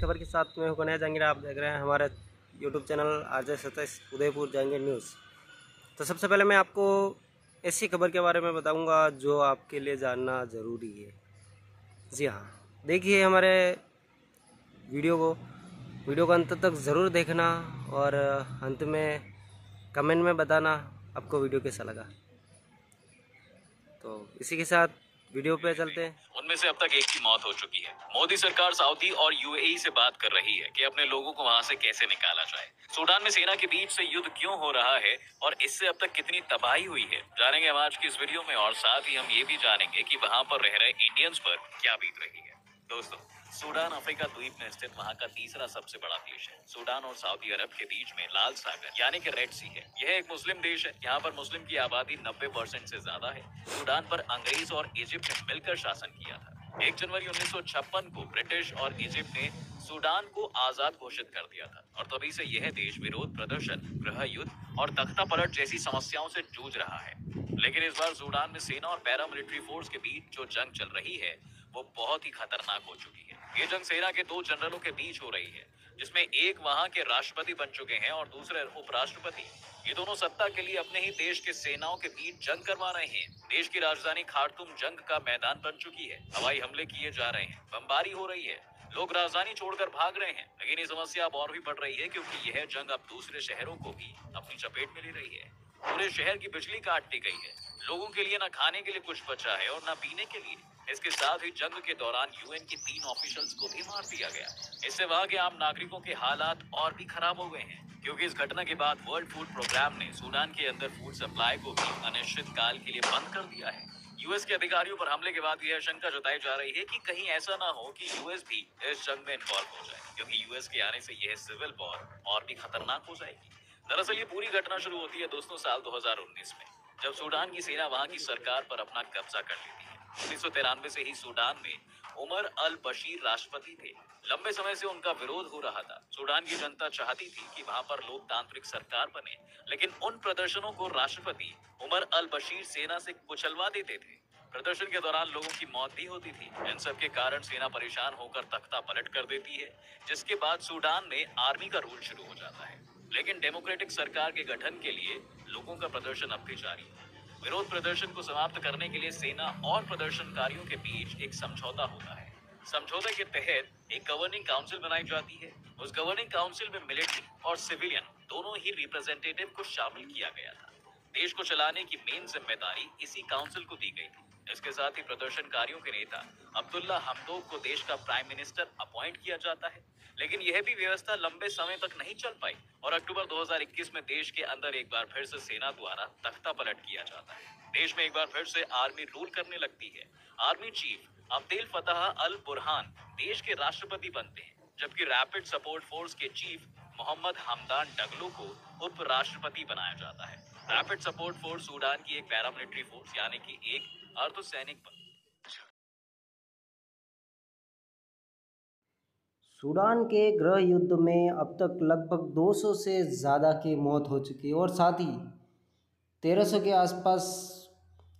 खबर के साथ में कन्हैया जहांगीर। आप देख रहे हैं हमारे YouTube channel RJ Satish Udaipur Jahangir news. तो सबसे पहले मैं आपको ऐसी खबर के बारे में बताऊंगा जो आपके लिए जानना ज़रूरी है। जी हाँ, देखिए हमारे वीडियो को अंत तक ज़रूर देखना और अंत में कमेंट में बताना आपको वीडियो कैसा लगा। तो इसी के साथ वीडियो पे चलते हैं। उनमें से अब तक एक की मौत हो चुकी है। मोदी सरकार सऊदी और यूएई से बात कर रही है कि अपने लोगों को वहां से कैसे निकाला जाए। सूडान में सेना के बीच से युद्ध क्यों हो रहा है और इससे अब तक कितनी तबाही हुई है, जानेंगे हम आज की इस वीडियो में। और साथ ही हम ये भी जानेंगे कि वहां पर रह रहे इंडियंस पर क्या बीत रही है। दोस्तों, सूडान अफ्रीका द्वीप में स्थित वहां का तीसरा सबसे बड़ा देश है। सूडान और सऊदी अरब के बीच में लाल सागर यानी कि रेड सी है। यह एक मुस्लिम देश है। यहाँ पर मुस्लिम की आबादी 90% से ज्यादा है। सूडान पर अंग्रेज और इजिप्ट ने मिलकर शासन किया था। 1 जनवरी 1956 को ब्रिटिश और इजिप्ट ने सूडान को आजाद घोषित कर दिया था और तभी से यह देश विरोध प्रदर्शन, गृह युद्ध और तख्ता पलट जैसी समस्याओं से जूझ रहा है। लेकिन इस बार सूडान में सेना और पैरामिलिट्री फोर्स के बीच जो जंग चल रही है वो बहुत ही खतरनाक हो चुकी है। ये जंग सेना के 2 जनरलों के बीच हो रही है, जिसमें एक वहां के राष्ट्रपति बन चुके हैं और दूसरे उपराष्ट्रपति। ये दोनों सत्ता के लिए अपने ही देश के सेनाओं के बीच जंग करवा रहे हैं। देश की राजधानी खार्तूम जंग का मैदान बन चुकी है। हवाई हमले किए जा रहे हैं, बमबारी हो रही है, लोग राजधानी छोड़कर भाग रहे हैं। लेकिन ये समस्या अब और भी बढ़ रही है क्योंकि यह जंग अब दूसरे शहरों को भी अपनी चपेट में ले रही है। पूरे शहर की बिजली काट दी गई है। लोगों के लिए न खाने के लिए कुछ बचा है और न पीने के लिए। इसके साथ ही जंग के दौरान यूएन के 3 ऑफिशियल्स को भी मार दिया गया। इससे वहां के आम नागरिकों के हालात और भी खराब हो गए हैं क्योंकि इस घटना के बाद वर्ल्ड फूड प्रोग्राम ने सूडान के अंदर फूड सप्लाई को भी अनिश्चित काल के लिए बंद कर दिया है। यूएस के अधिकारियों पर हमले के बाद यह आशंका जताई जा रही है कि कहीं ऐसा ना हो कि यूएस भी इस जंग में इन्वॉल्व हो जाए, क्योंकि यूएस के आने से यह सिविल वॉर और भी खतरनाक हो जाएगी। दरअसल ये पूरी घटना शुरू होती है दोस्तों साल 2019 में, जब सूडान की सेना वहां की सरकार पर अपना कब्जा कर लेती है। 1993 से ही सूडान में उमर अल बशीर राष्ट्रपति थे। लंबे समय से उनका विरोध हो रहा था। सूडान की जनता चाहती थी कि वहां पर लोकतांत्रिक सरकार बने, लेकिन उन प्रदर्शनों को राष्ट्रपति उमर अल बशीर सेना से कुचलवा देते थे। प्रदर्शन के दौरान लोगों की मौत भी होती थी। इन सब के कारण सेना परेशान होकर तख्ता पलट कर देती है, जिसके बाद सूडान में आर्मी का रूल शुरू हो जाता है। लेकिन डेमोक्रेटिक सरकार के गठन के लिए लोगों का प्रदर्शन अब भी जारी है। विरोध प्रदर्शन को समाप्त करने के लिए सेना और प्रदर्शनकारियों के बीच एक समझौता होता है। समझौते के तहत एक गवर्निंग काउंसिल बनाई जाती है। उस गवर्निंग काउंसिल में मिलिट्री और सिविलियन दोनों ही रिप्रेजेंटेटिव को शामिल किया गया था। देश को चलाने की मेन जिम्मेदारी इसी काउंसिल को दी गई थी। इसके साथ ही प्रदर्शनकारियों के नेता अब्दुल्ला हमदोक को देश का प्राइम मिनिस्टर अपॉइंट किया जाता है। लेकिन यह भी व्यवस्था लंबे समय तक नहीं चल पाई और अक्टूबर 2021 में देश के अंदर एक बार फिर से सेना द्वारा तख्ता पलट किया जाता है। देश में एक बार फिर से आर्मी रूल करने लगती है। आर्मी चीफ अब्देल फताह अल बुरहान देश के राष्ट्रपति बनते हैं, जबकि रैपिड सपोर्ट फोर्स के चीफ मोहम्मद हमदान डगलो को उपराष्ट्रपति बनाया जाता है। रैपिड सपोर्ट फोर्स सूडान की एक पैरामिलिट्री फोर्स यानी कि एक अर्धसैनिक बल। सूडान के गृह युद्ध में अब तक लगभग 200 से ज़्यादा की मौत हो चुकी है और साथ ही 1300 के आसपास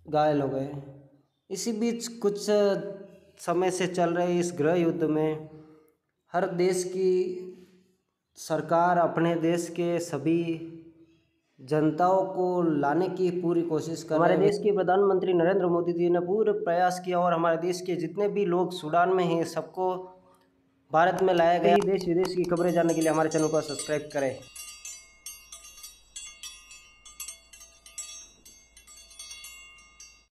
घायल हो गए। इसी बीच कुछ समय से चल रहे इस गृह युद्ध में हर देश की सरकार अपने देश के सभी जनताओं को लाने की पूरी कोशिश कर रहे हैं। हमारे देश के प्रधानमंत्री नरेंद्र मोदी जी ने पूरे प्रयास किया और हमारे देश के जितने भी लोग सूडान में हैं सबको भारत में लाया गया। देश विदेश की खबरें जानने के लिए हमारे चैनल को सब्सक्राइब करें।